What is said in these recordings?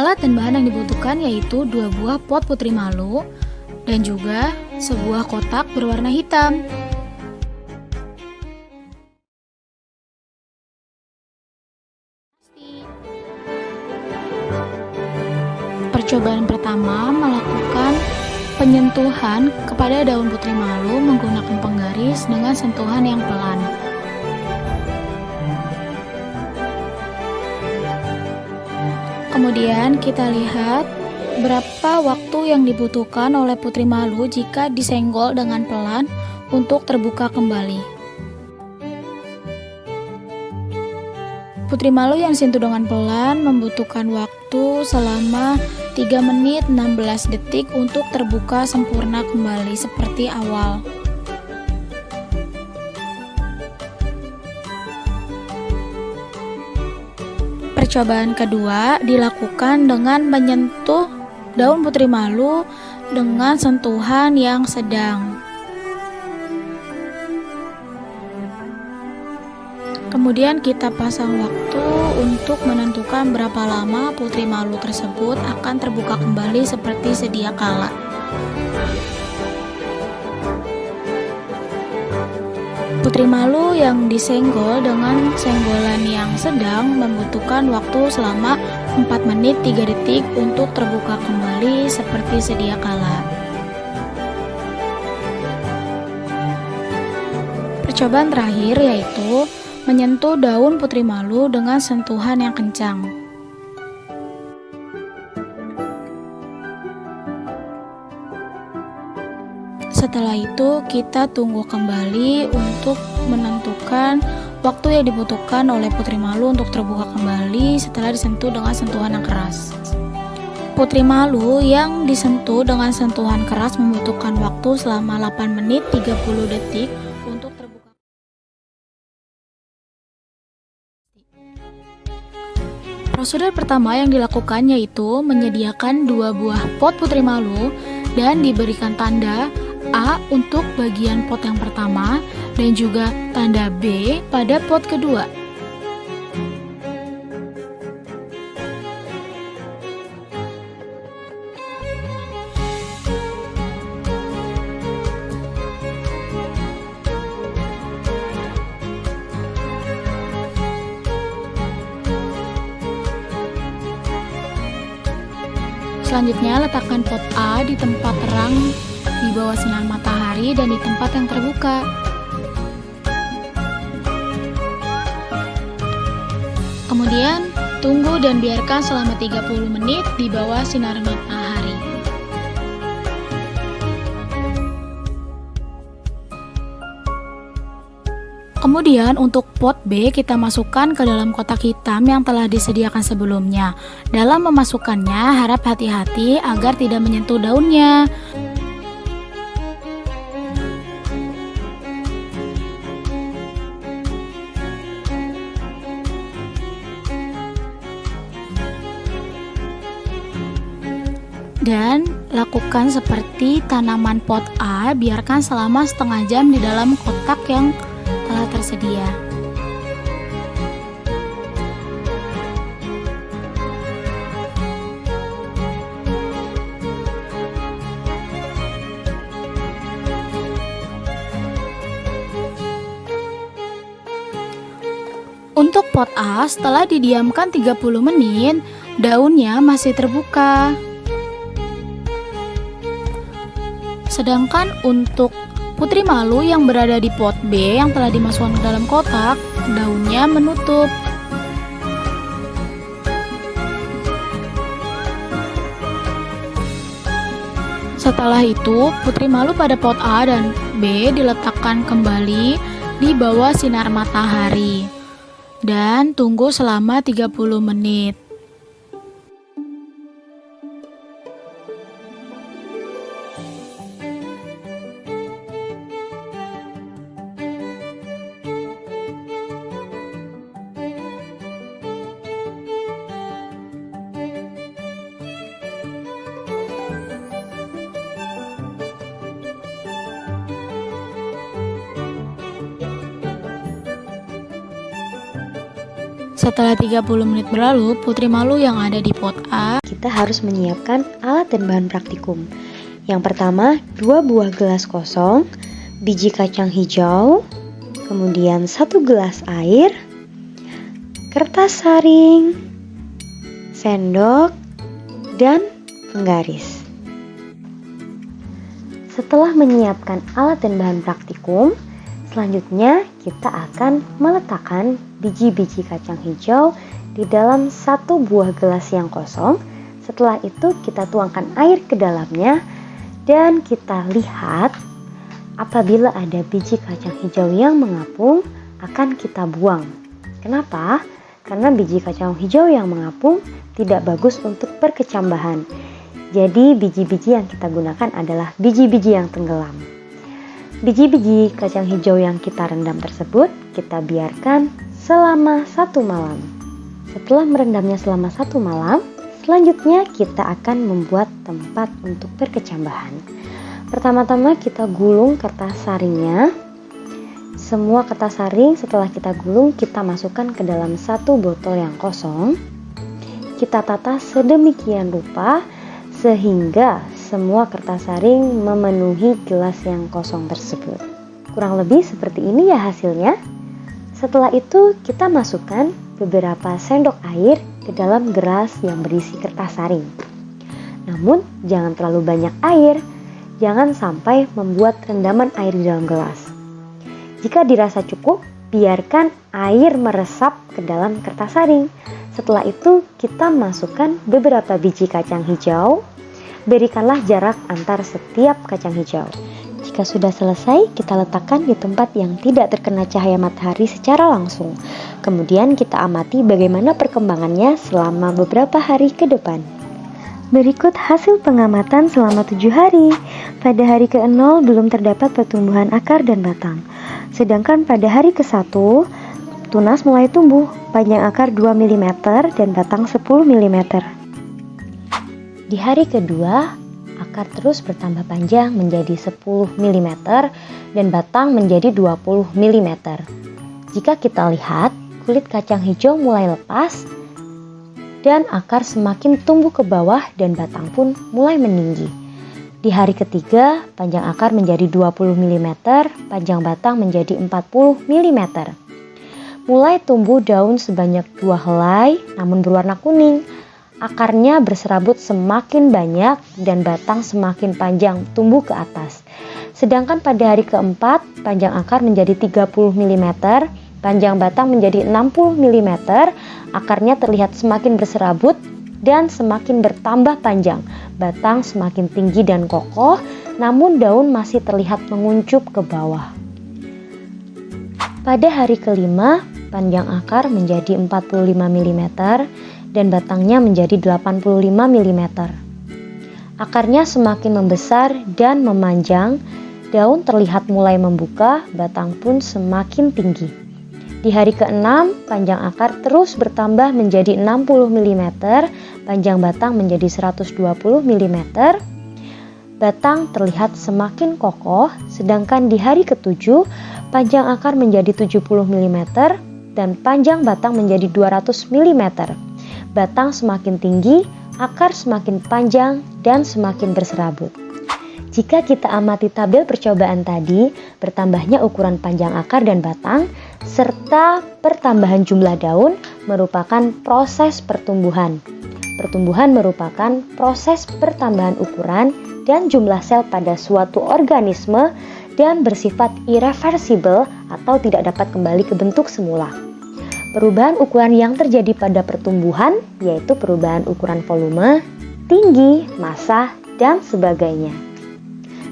Alat dan bahan yang dibutuhkan yaitu 2 buah pot putri malu dan juga sebuah kotak berwarna hitam. Percobaan pertama melakukan penyentuhan kepada daun putri malu menggunakan penggaris dengan sentuhan yang pelan. Kemudian kita lihat berapa waktu yang dibutuhkan oleh putri malu jika disenggol dengan pelan untuk terbuka kembali. Putri malu yang disentuh dengan pelan membutuhkan waktu selama 3 menit 16 detik untuk terbuka sempurna kembali seperti awal. Percobaan kedua dilakukan dengan menyentuh daun putri malu dengan sentuhan yang sedang. Kemudian kita pasang waktu untuk menentukan berapa lama putri malu tersebut akan terbuka kembali seperti sedia kala. Putri malu yang disenggol dengan senggolan yang sedang membutuhkan waktu selama 4 menit 3 detik untuk terbuka kembali seperti sedia kala. Percobaan terakhir yaitu menyentuh daun putri malu dengan sentuhan yang kencang. Setelah itu kita tunggu kembali untuk menentukan waktu yang dibutuhkan oleh putri malu untuk terbuka kembali setelah disentuh dengan sentuhan yang keras. Putri malu yang disentuh dengan sentuhan keras membutuhkan waktu selama 8 menit 30 detik untuk terbuka. Prosedur pertama yang dilakukan yaitu menyediakan 2 buah pot putri malu dan diberikan tanda A untuk bagian pot yang pertama dan juga tanda B pada pot kedua. Selanjutnya letakkan pot A di tempat terang di bawah sinar matahari dan di tempat yang terbuka. Kemudian tunggu dan biarkan selama 30 menit di bawah sinar matahari. Kemudian untuk pot B kita masukkan ke dalam kotak hitam yang telah disediakan sebelumnya. Dalam memasukkannya harap hati-hati agar tidak menyentuh daunnya. Dan lakukan seperti tanaman pot A, biarkan selama setengah jam di dalam kotak yang telah tersedia. Untuk pot A, setelah didiamkan 30 menit, daunnya masih terbuka. Sedangkan untuk putri malu yang berada di pot B yang telah dimasukkan ke dalam kotak, daunnya menutup. Setelah itu, putri malu pada pot A dan B diletakkan kembali di bawah sinar matahari dan tunggu selama 30 menit. Setelah 30 menit berlalu, putri malu yang ada di pot A kita harus menyiapkan alat dan bahan praktikum. Yang pertama, 2 buah gelas kosong, biji kacang hijau, kemudian 1 gelas air, kertas saring, sendok, dan penggaris. Setelah menyiapkan alat dan bahan praktikum, selanjutnya kita akan meletakkan biji-biji kacang hijau di dalam 1 buah gelas yang kosong. Setelah itu kita tuangkan air ke dalamnya dan kita lihat apabila ada biji kacang hijau yang mengapung akan kita buang. Kenapa? Karena biji kacang hijau yang mengapung tidak bagus untuk perkecambahan. Jadi biji-biji yang kita gunakan adalah biji-biji yang tenggelam. Biji-biji kacang hijau yang kita rendam tersebut kita biarkan selama 1 malam. Setelah merendamnya selama 1 malam, selanjutnya kita akan membuat tempat untuk perkecambahan. Pertama-tama kita gulung kertas saringnya. Semua kertas saring setelah kita gulung kita masukkan ke dalam 1 botol yang kosong. Kita tata sedemikian rupa sehingga semua kertas saring memenuhi gelas yang kosong tersebut. Kurang lebih seperti ini ya hasilnya. Setelah itu kita masukkan beberapa sendok air ke dalam gelas yang berisi kertas saring. Namun jangan terlalu banyak air, jangan sampai membuat rendaman air di dalam gelas. Jika dirasa cukup, biarkan air meresap ke dalam kertas saring. Setelah itu kita masukkan beberapa biji kacang hijau. Berikanlah jarak antar setiap kacang hijau. Jika sudah selesai, kita letakkan di tempat yang tidak terkena cahaya matahari secara langsung. Kemudian kita amati bagaimana perkembangannya selama beberapa hari ke depan. Berikut hasil pengamatan selama 7 hari. Pada hari ke-0 belum terdapat pertumbuhan akar dan batang. Sedangkan pada hari ke-1, tunas mulai tumbuh, panjang akar 2 mm dan batang 10 mm. Di hari kedua, akar terus bertambah panjang menjadi 10 mm dan batang menjadi 20 mm. Jika kita lihat, kulit kacang hijau mulai lepas dan akar semakin tumbuh ke bawah dan batang pun mulai meninggi. Di hari ketiga, panjang akar menjadi 20 mm, panjang batang menjadi 40 mm. Mulai tumbuh daun sebanyak 2 helai namun berwarna kuning. Akarnya berserabut semakin banyak dan batang semakin panjang tumbuh ke atas. Sedangkan pada hari keempat, panjang akar menjadi 30 mm, panjang batang menjadi 60 mm, akarnya terlihat semakin berserabut dan semakin bertambah panjang. Batang semakin tinggi dan kokoh, namun daun masih terlihat menguncup ke bawah. Pada hari kelima, panjang akar menjadi 45 mm dan batangnya menjadi 85 mm. Akarnya semakin membesar dan memanjang, daun terlihat mulai membuka, batang pun semakin tinggi. Di hari ke-6, panjang akar terus bertambah menjadi 60 mm, panjang batang menjadi 120 mm. Batang terlihat semakin kokoh, sedangkan di hari ke-7, panjang akar menjadi 70 mm dan panjang batang menjadi 200 mm. Batang semakin tinggi, akar semakin panjang dan semakin berserabut. Jika kita amati tabel percobaan tadi, bertambahnya ukuran panjang akar dan batang serta pertambahan jumlah daun merupakan proses pertumbuhan. Pertumbuhan merupakan proses pertambahan ukuran dan jumlah sel pada suatu organisme dan bersifat irreversibel atau tidak dapat kembali ke bentuk semula. Perubahan ukuran yang terjadi pada pertumbuhan yaitu perubahan ukuran volume, tinggi, massa, dan sebagainya.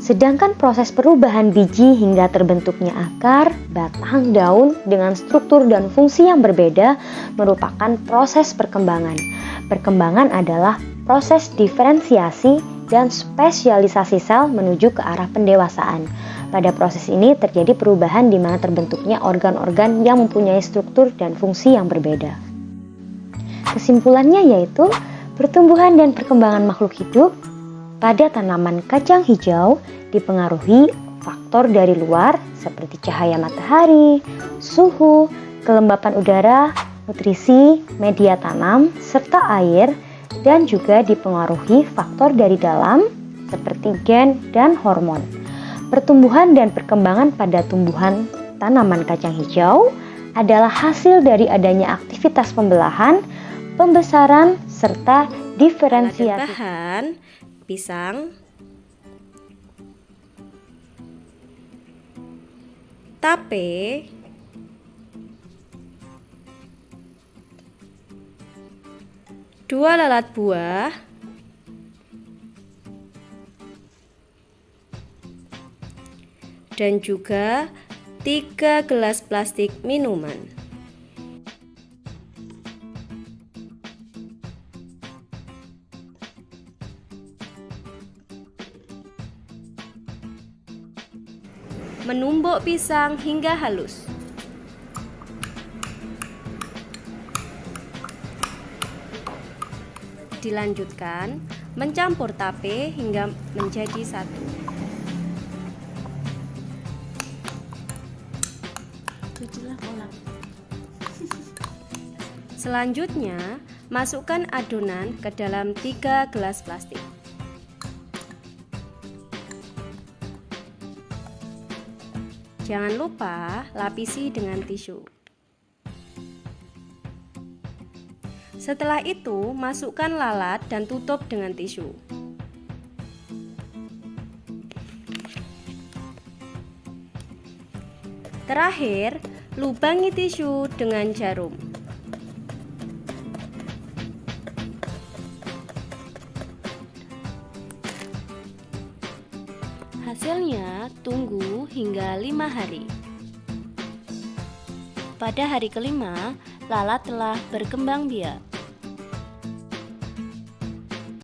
Sedangkan proses perubahan biji hingga terbentuknya akar, batang, daun dengan struktur dan fungsi yang berbeda merupakan proses perkembangan. Perkembangan adalah proses diferensiasi dan spesialisasi sel menuju ke arah pendewasaan. Pada proses ini terjadi perubahan di mana terbentuknya organ-organ yang mempunyai struktur dan fungsi yang berbeda. Kesimpulannya yaitu pertumbuhan dan perkembangan makhluk hidup pada tanaman kacang hijau dipengaruhi faktor dari luar seperti cahaya matahari, suhu, kelembapan udara, nutrisi, media tanam, serta air dan juga dipengaruhi faktor dari dalam seperti gen dan hormon. Pertumbuhan dan perkembangan pada tumbuhan tanaman kacang hijau adalah hasil dari adanya aktivitas pembelahan, pembesaran, serta diferensiasi. Bahan pisang, tape, dua lalat buah, dan juga 3 gelas plastik minuman. Menumbuk pisang hingga halus. Dilanjutkan, mencampur tape hingga menjadi satu. Selanjutnya, masukkan adonan ke dalam 3 gelas plastik. Jangan lupa lapisi dengan tisu. Setelah itu, masukkan lalat dan tutup dengan tisu. Terakhir, lubangi tisu dengan jarum. Hasilnya tunggu hingga 5 hari. Pada hari kelima, lalat telah berkembang biak.